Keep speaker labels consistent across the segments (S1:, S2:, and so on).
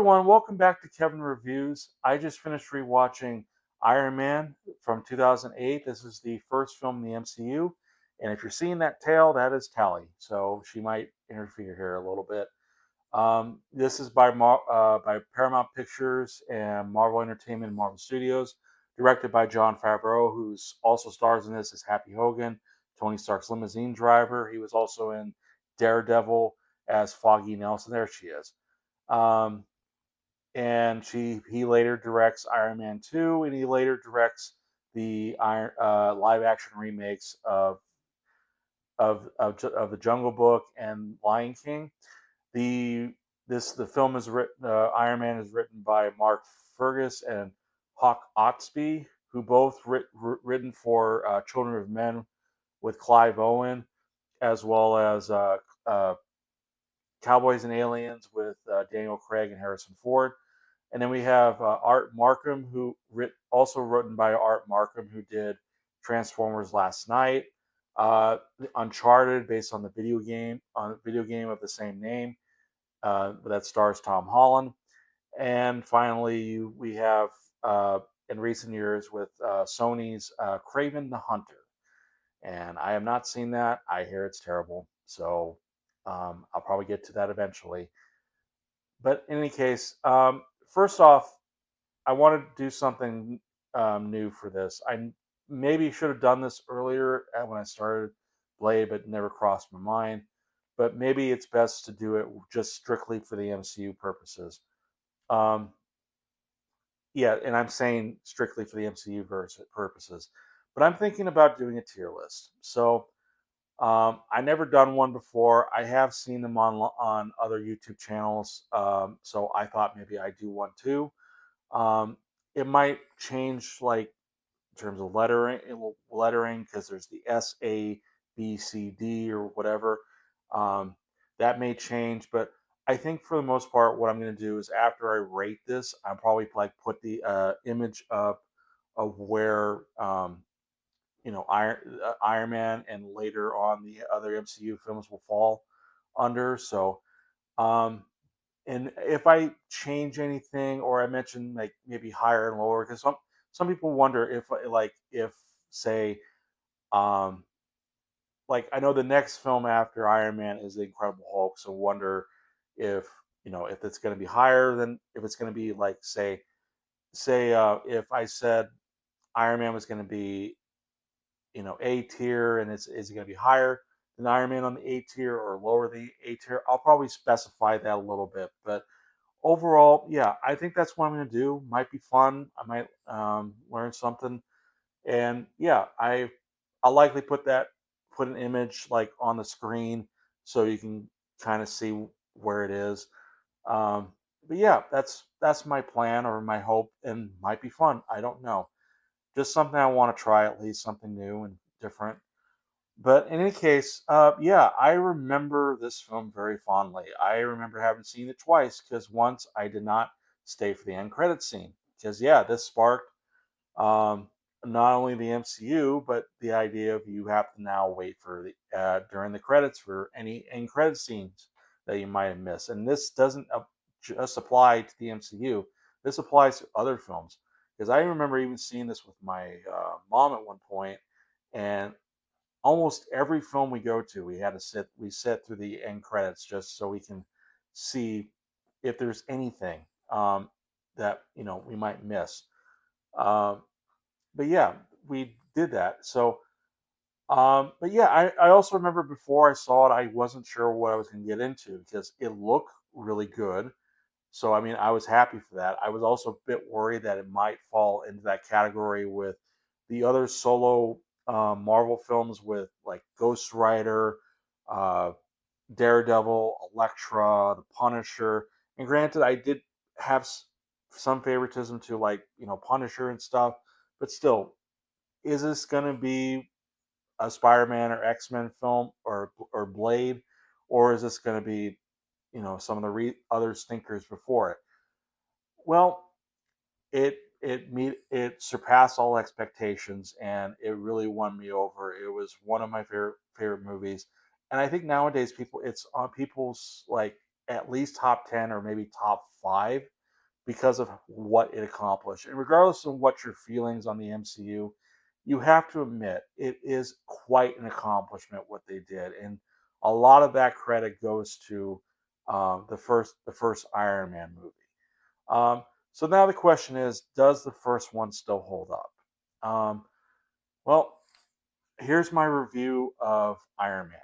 S1: everyone, welcome back to Kevin Reviews. I just finished rewatching Iron Man from 2008. This is the first film in the MCU, and if you're seeing that tail, that is Tally. So she might interfere here a little bit. This is by Paramount Pictures and Marvel Entertainment and Marvel Studios, directed by Jon Favreau, who's also stars in this as Happy Hogan, Tony Stark's limousine driver. He was also in Daredevil as Foggy Nelson. There she is. Um, and he later directs Iron Man 2, and he later directs the live action remakes of the Jungle Book and Lion King. The film is written. Iron Man is written by Fergus and Hawk Ostby, who both written for Children of Men with Clive Owen, as well as Cowboys and Aliens with Daniel Craig and Harrison Ford. And then we have Art Marcum, also written by Art Marcum, who did Transformers Last Night, Uncharted, based on the video game of the same name, that stars Tom Holland. And finally, we have in recent years with Sony's Kraven the Hunter. And I have not seen that. I hear it's terrible. So I'll probably get to that eventually. But in any case, first off, I wanted to do something new for this. I maybe should have done this earlier when I started Blade, but never crossed my mind. But maybe it's best to do it just strictly for the MCU purposes. Um, yeah, and I'm saying strictly for the MCU purposes. But I'm thinking about doing a tier list. So I never done one before. I have seen them on other YouTube channels. So I thought maybe I'd do one too. Um, it might change like in terms of lettering because there's the S, A, B, C, D or whatever. Um, that may change, but I think for the most part, what I'm going to do is after I rate this, I'll probably like put the image up of where Iron Man and later on the other MCU films will fall under. So um, and if I change anything or I mention like maybe higher and lower, because some people wonder if say um like I know the next film after Iron Man is the Incredible Hulk, so wonder if if it's going to be higher than if it's going to be like say if I said Iron Man was going to be A tier and it's going to be higher than Iron Man on the A tier or lower the A tier, I'll probably specify that a little bit, but overall, yeah, I think that's what I'm going to do. Might be fun. I might learn something, and yeah, I'll likely put an image like on the screen so you can kind of see where it is. Um, but yeah, that's my plan or my hope, and might be fun. I don't know. Just something I want to try at least, something new and different. But in any case, yeah, I remember this film very fondly. I remember having seen it twice because once I did not stay for the end credit scene. Because yeah, this sparked um, not only the MCU but the idea of you have to now wait for the during the credits for any end credit scenes that you might have missed. And this doesn't just apply to the MCU. This applies to other films. Because I remember even seeing this with my mom at one point, and almost every film we go to, we sit through the end credits just so we can see if there's anything that we might miss. Um, but yeah, we did that. So, but yeah, I also remember before I saw it, I wasn't sure what I was going to get into because it looked really good. So I mean, I was happy for that. I was also a bit worried that it might fall into that category with the other solo Marvel films with like Ghost Rider, uh, Daredevil, Elektra, The Punisher. And granted, I did have some favoritism to like Punisher and stuff, but still, is this gonna be a Spider-Man or X-Men film or Blade, or is this gonna be some of the other stinkers before it? Well, it surpassed all expectations and it really won me over. It was one of my favorite movies, and I think nowadays it's on people's like at least top 10 or maybe top 5 because of what it accomplished. And regardless of what your feelings on the MCU, you have to admit it is quite an accomplishment what they did, and a lot of that credit goes to the first Iron Man movie. Um, so now the question is, does the first one still hold up? Well, here's my review of Iron Man.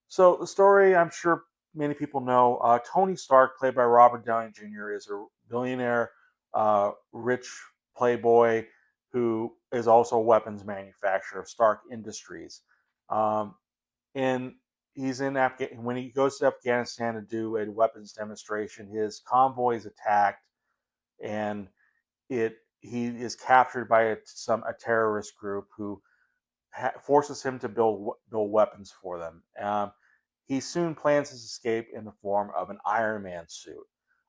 S1: So the story, I'm sure many people know. Tony Stark, played by Robert Downey Jr., is a billionaire, rich playboy who is also a weapons manufacturer of Stark Industries. Um, and when he goes to Afghanistan to do a weapons demonstration, his convoy is attacked, and he is captured by a terrorist group who forces him to build weapons for them. He soon plans his escape in the form of an Iron Man suit,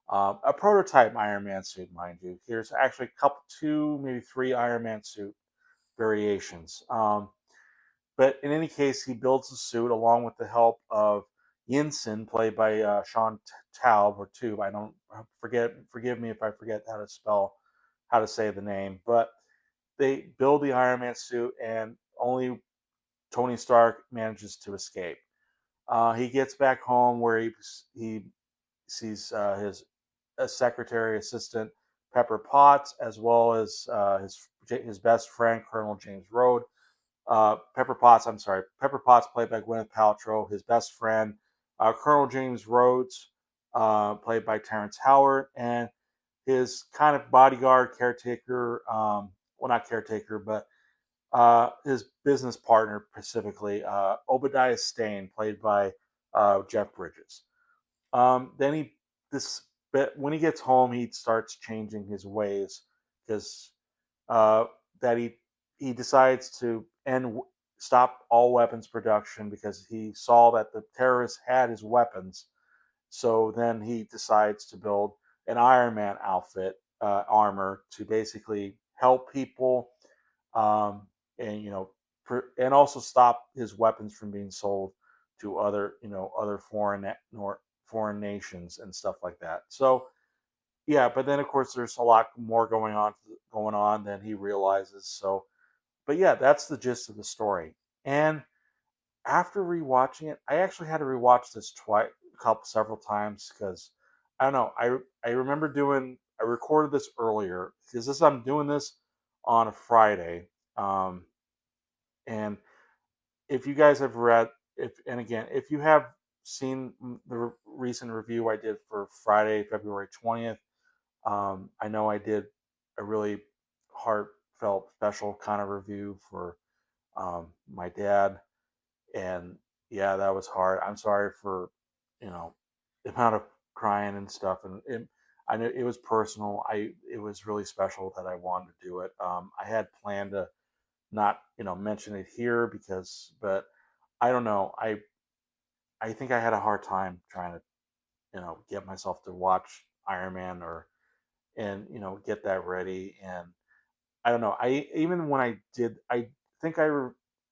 S1: a prototype Iron Man suit, mind you. There's actually two, maybe three Iron Man suit variations. But in any case, he builds the suit along with the help of Yinsen, played by Shaun Toub or Tube. I don't forget. Forgive me if I forget how to say the name. But they build the Iron Man suit, and only Tony Stark manages to escape. He gets back home where he sees his secretary assistant Pepper Potts, as well as his best friend Colonel James Rhodes. Pepper Potts, played by Gwyneth Paltrow, his best friend, Colonel James Rhodes, played by Terrence Howard, and his kind of bodyguard, caretaker, well, not caretaker, but his business partner, specifically, Obadiah Stane, played by Jeff Bridges. Then when he gets home, he starts changing his ways because that he decides to stop all weapons production because he saw that the terrorists had his weapons. So then he decides to build an Iron Man outfit, armor, to basically help people, um, and and also stop his weapons from being sold to other foreign nations and stuff like that. So yeah, but then of course there's a lot more going on than he realizes. So, but yeah, that's the gist of the story. And after rewatching it, I actually had to rewatch this several times because I don't know. I remember I recorded this earlier because I'm doing this on a Friday. Um, and if you guys have read, if you have seen the recent review I did for Friday, February 20th, I know I did a really heartfelt, special kind of review for my dad, and yeah, that was hard. I'm sorry for the amount of crying and stuff, and I know it was personal. It was really special that I wanted to do it. I had planned to not mention it here but I don't know. I think I had a hard time trying to get myself to watch Iron Man and get that ready. And I don't know. I even when I did, I think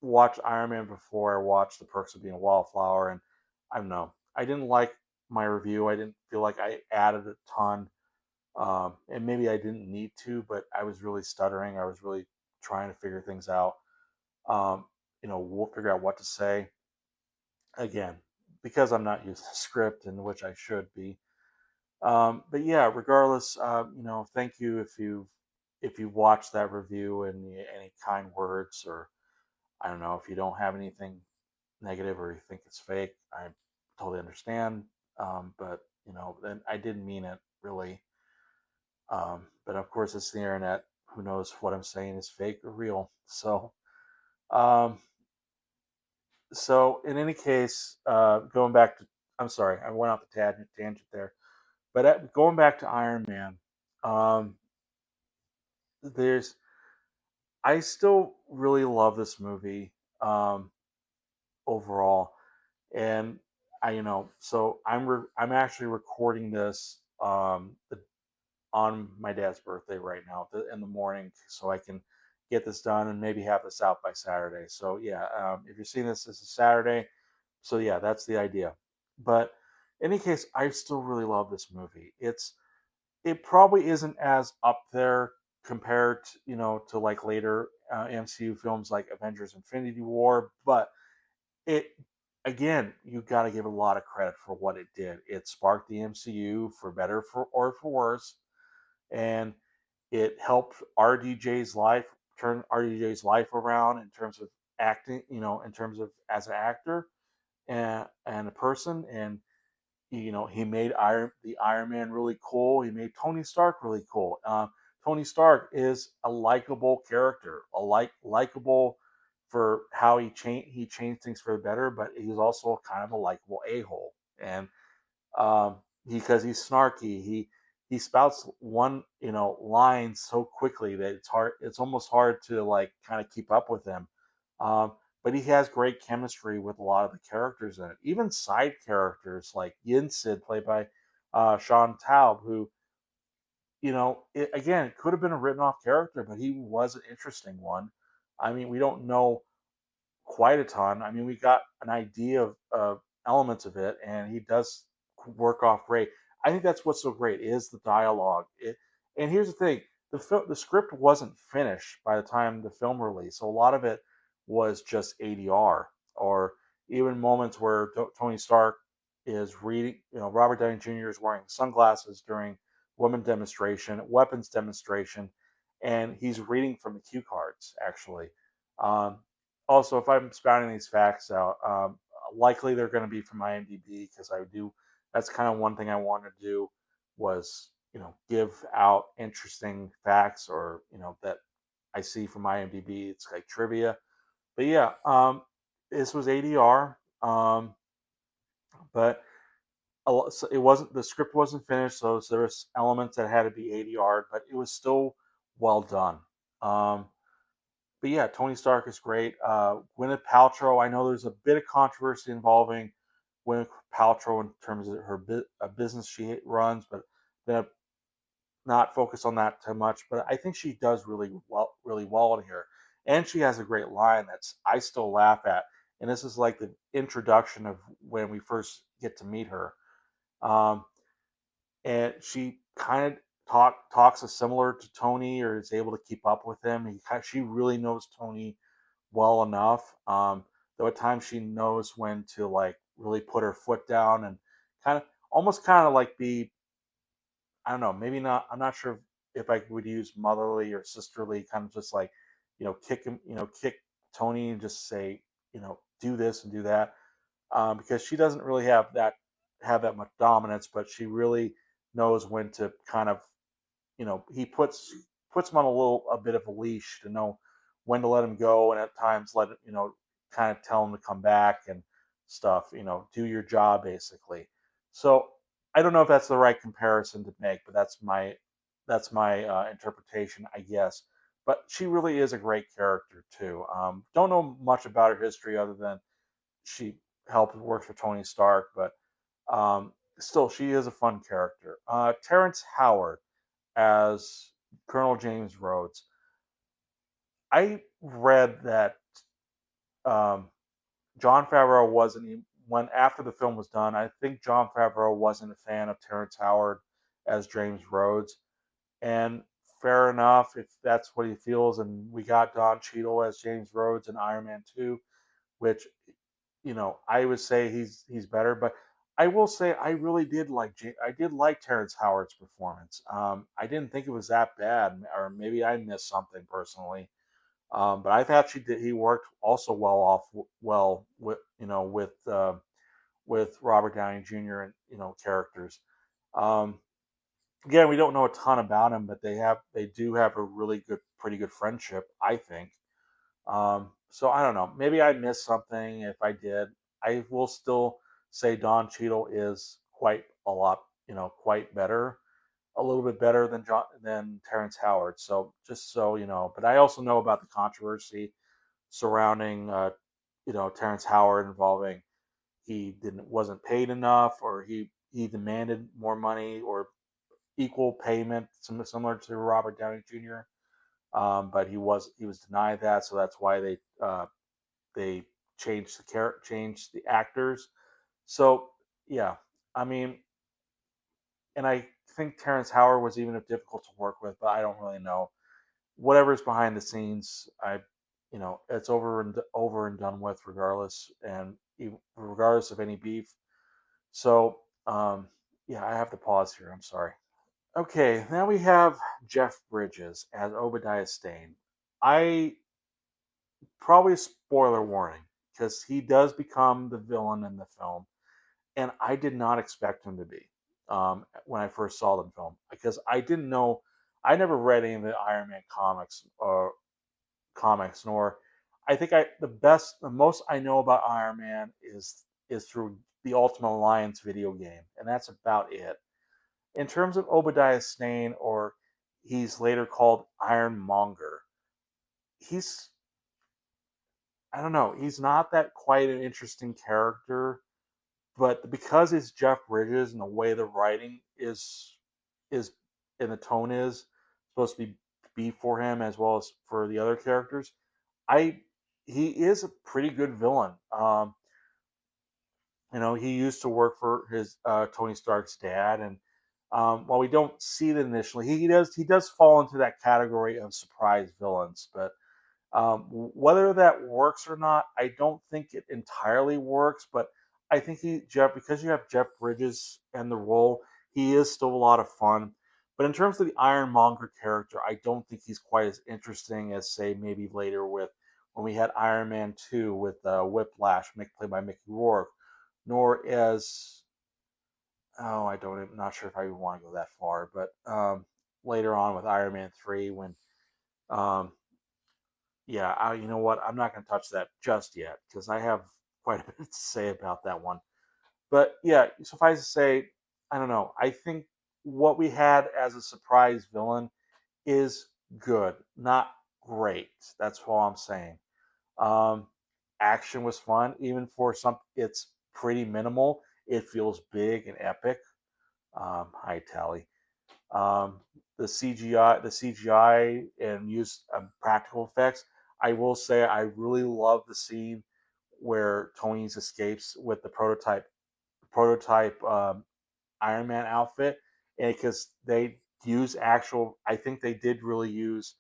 S1: watched Iron Man before I watched The Perks of Being a Wallflower, and I don't know. I didn't like my review. I didn't feel like I added a ton, and maybe I didn't need to, but I was really stuttering. I was really trying to figure things out. Um, we'll figure out what to say again because I'm not using the script, in which I should be. But yeah, regardless, thank you if you watched that review and any kind words, or I don't know if you don't have anything negative or you think it's fake. I totally understand. But then I didn't mean it really. But of course, it's the internet. Who knows what I'm saying is fake or real? Um, so in any case, going back to, I'm sorry, I went off the tangent there. But going back to Iron Man, um, there's I still really love this movie, um, overall, and so I'm actually recording this on my dad's birthday right now in the morning, so I can get this done and maybe have this out by Saturday. So yeah, if you're seeing this is Saturday, so yeah, that's the idea. But in any case, I still really love this movie. it probably isn't as up there compared to, to like later MCU films like Avengers Infinity War, but it again, you got to give a lot of credit for what it did. It sparked the MCU for better or for worse, and it helped turn RDJ's life around in terms of acting, in terms of as an actor and a person. And he made the Iron Man really cool. He made Tony Stark really cool. Tony Stark is a likable character, likable for how he changed things for the better, but he's also kind of a likable a-hole. And because he's snarky, he spouts one line so quickly that it's almost hard to like kind of keep up with him. Um, but he has great chemistry with a lot of the characters in it, even side characters like Yin Sid, played by Shaun Toub, who again, it could have been a written off character, but he was an interesting one. I mean, we don't know quite a ton. I mean, we got an idea of elements of it, and he does work off great. I think that's what's so great is the dialogue. And here's the thing: the script wasn't finished by the time the film released, so a lot of it was just ADR, or even moments where Tony Stark is reading. Robert Downey Jr. is wearing sunglasses during weapons demonstration, and he's reading from the cue cards actually. Um, Also, if I'm spouting these facts out, likely they're going to be from IMDb, because I do. That's kind of one thing I wanted to do was give out interesting facts, or that I see from IMDb. It's like trivia, but yeah, this was ADR, but so it wasn't the script wasn't finished, so there was elements that had to be ADR, but it was still well done. Um, but yeah, Tony Stark is great. Gwyneth Paltrow, I know there's a bit of controversy involving Gwyneth Paltrow in terms of her business she runs, but then not focus on that too much. But I think she does really well in here, and she has a great line that's I still laugh at. And this is like the introduction of when we first get to meet her. Um, and she kind of talks as similar to Tony, or is able to keep up with him. She really knows Tony well enough. Though at times she knows when to like really put her foot down and almost kind of like be, I don't know, maybe not. I'm not sure if I would use motherly or sisterly, kind of just like kick him, kick Tony and just say do this and do that, because she doesn't really have that much dominance, but she really knows when to kind of he puts him on a bit of a leash to know when to let him go, and at times let it kind of tell him to come back and stuff. Do your job basically. So I don't know if that's the right comparison to make, but that's my interpretation, I guess. But she really is a great character too. Don't know much about her history other than she helped work for Tony Stark, but still, she is a fun character. Terrence Howard as Colonel James Rhodes. I read that um, Jon Favreau wasn't when after the film was done. I think Jon Favreau wasn't a fan of Terrence Howard as James Rhodes, and fair enough if that's what he feels. And we got Don Cheadle as James Rhodes in Iron Man 2, which I would say he's better, but I will say I did like Terrence Howard's performance. I didn't think it was that bad, or maybe I missed something personally. But I thought he worked also well with with Robert Downey Jr. and characters. Um, Again, we don't know a ton about him, but they do have a pretty good friendship, I think. So I don't know. Maybe I missed something. If I did, I will still say Don Cheadle is quite better, a little bit better than Terrence Howard. So just so you know, but I also know about the controversy surrounding Terrence Howard involving he didn't wasn't paid enough, or he demanded more money or equal payment, similar to Robert Downey Jr. But he was denied that, so that's why they changed the actors. So yeah, I mean, and I think Terrence Howard was even difficult to work with, but I don't really know. Whatever's behind the scenes, it's over and done with, regardless, and regardless of any beef. So, yeah, I have to pause here. I'm sorry. Okay, now we have Jeff Bridges as Obadiah Stane. I probably a spoiler warning because he does become the villain in the film, and I did not expect him to be when I first saw the film because I didn't know. I never read any of the Iron Man comics, nor I think the most I know about Iron Man is through the Ultimate Alliance video game, and that's about it. In terms of Obadiah Stane, or he's later called Ironmonger, he's I don't know, he's not that quite an interesting character, but because it's Jeff Bridges and the way the writing is and the tone is supposed to be for him as well as for the other characters, I he is a pretty good villain. He used to work for his Tony Stark's dad, and while we don't see it initially, he does fall into that category of surprise villains. But whether that works or not, I don't think it entirely works. But I think because you have Jeff Bridges and the role, he is still a lot of fun. But in terms of the Ironmonger character, I don't think he's quite as interesting as, say, maybe later with when we had Iron Man 2 with Whiplash, played by Mickey Rourke, nor as I don't I'm not sure if I even want to go that far, but later on with Iron Man 3 when um, yeah, you know what? I'm not going to touch that just yet because I have quite a bit to say about that one. But yeah, suffice to say, I don't know. I think what we had as a surprise villain is good, not great. That's all I'm saying. Um, Action was fun, even for some. It's pretty minimal. It feels big and epic. Hi, Tally. Um, the CGI and use practical effects. I will say I really love the scene where Tony's escapes with the prototype Iron Man outfit, and because they use actual, I think they did really use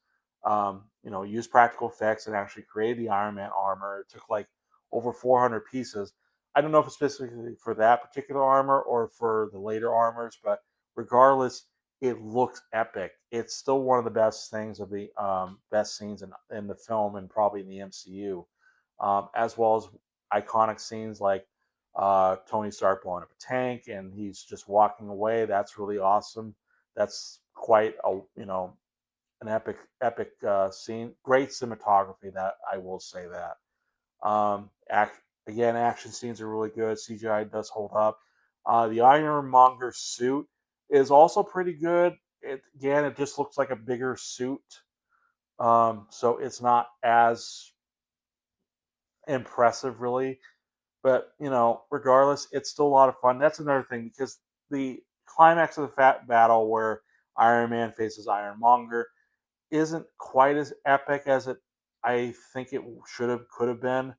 S1: practical effects and actually create the Iron Man armor. It took like over 400 pieces. I don't know if it's specifically for that particular armor or for the later armors, but regardless, it looks epic. It's still one of the best things of the best scenes in the film and probably in the MCU, as well as iconic scenes like Tony Stark blowing up a tank and he's just walking away. That's really awesome. That's quite an epic scene. Great cinematography. That I will say that. Again, action scenes are really good. CGI does hold up. The Ironmonger suit is also pretty good. It just looks like a bigger suit. So it's not as impressive, really. But regardless, it's still a lot of fun. That's another thing because the climax of the fat battle where Iron Man faces Ironmonger isn't quite as epic as it I think it could have been.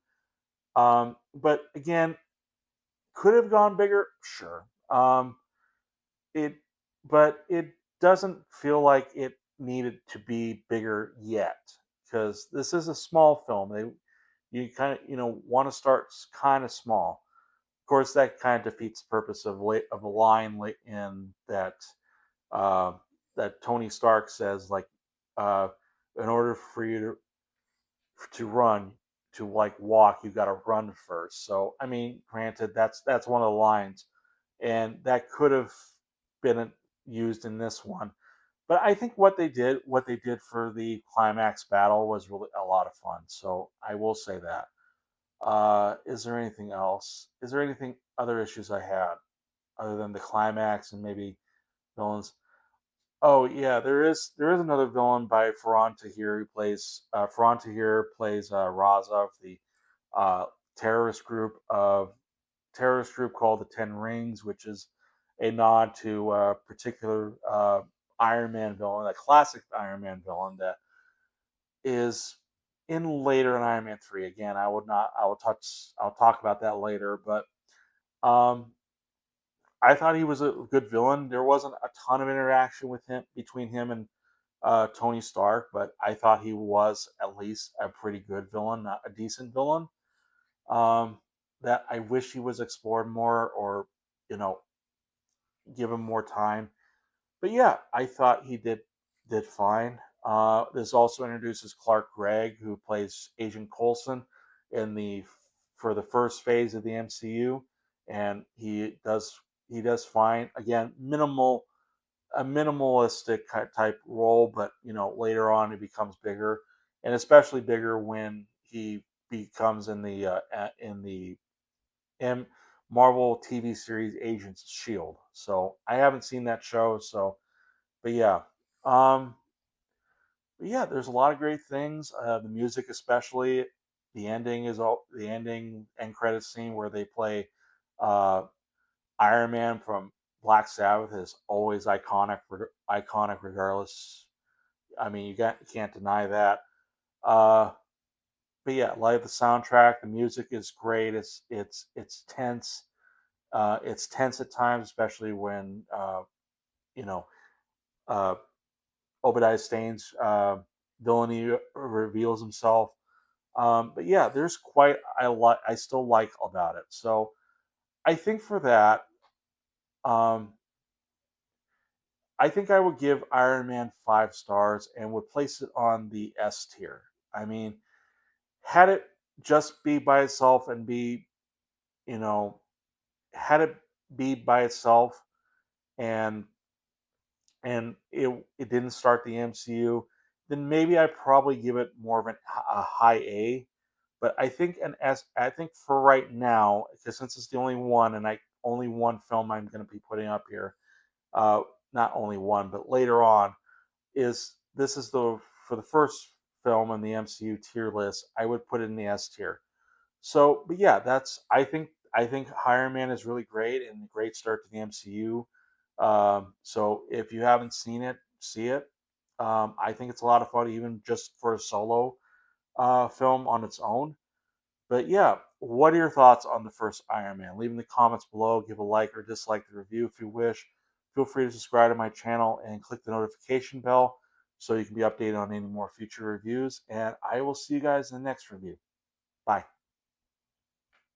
S1: But again, could have gone bigger, sure. It but it doesn't feel like it needed to be bigger yet because this is a small film. You kind of want to start kind of small. Of course, that kind of defeats the purpose of a line in uh, that Tony Stark says, like, uh, in order for you to run, to like walk, you got to run first. So, I mean, granted, that's one of the lines, and that could have been used in this one. But I think what they did for the climax battle was really a lot of fun. So I will say that. Is there anything else? Is there anything other issues I had other than the climax and maybe villains? Oh yeah, there is another villain by Faran Tahir who plays Faran Tahir plays Raza of the uh, terrorist group of terrorist group called the Ten Rings, which is a nod to a particular Iron Man villain, a classic Iron Man villain that is in later in Iron Man 3. Again, I will not. I will touch. I'll talk about that later. But um, I thought he was a good villain. There wasn't a ton of interaction with him between him and Tony Stark, but I thought he was at least a pretty good villain, not a decent villain. Um, that I wish he was explored more, or you know, give him more time. But yeah, I thought he did fine. This also introduces Clark Gregg, who plays Agent Coulson in the for the first phase of the MCU, and he does fine. Again, a minimalistic type role, but later on he becomes bigger, and especially bigger when he becomes in the M Marvel TV series Agents of Shield. So I haven't seen that show, so but yeah, um, but yeah, there's a lot of great things. The music, especially the ending end credit scene where they play uh, Iron Man from Black Sabbath is always iconic, iconic regardless. I mean, you can't deny that. Uh, but yeah, like the soundtrack, the music is great. It's tense. It's tense at times, especially when you know uh, Obadiah Stane's villainy reveals himself. But yeah, there's quite I still like about it. So I think for that, um, I think I would give Iron Man 5 stars and would place it on the S tier. I mean, had it just be by itself and be, you know, had it be by itself and it didn't start the MCU, then maybe I'd probably give it more of a high A. But I think an S. I think for right now, because since it's the only one and I only one film I'm going to be putting up here, uh, not only one, but later on, is this is the for the first film in the MCU tier list, I would put it in the S tier. So, but yeah, I think Iron Man is really great and a great start to the MCU. So if you haven't seen it, see it. I think it's a lot of fun, even just for a solo film on its own. But yeah, what are your thoughts on the first Iron Man? Leave in the comments below. Give a like or dislike the review if you wish. Feel free to subscribe to my channel and click the notification bell so you can be updated on any more future reviews. And I will see you guys in the next review. Bye.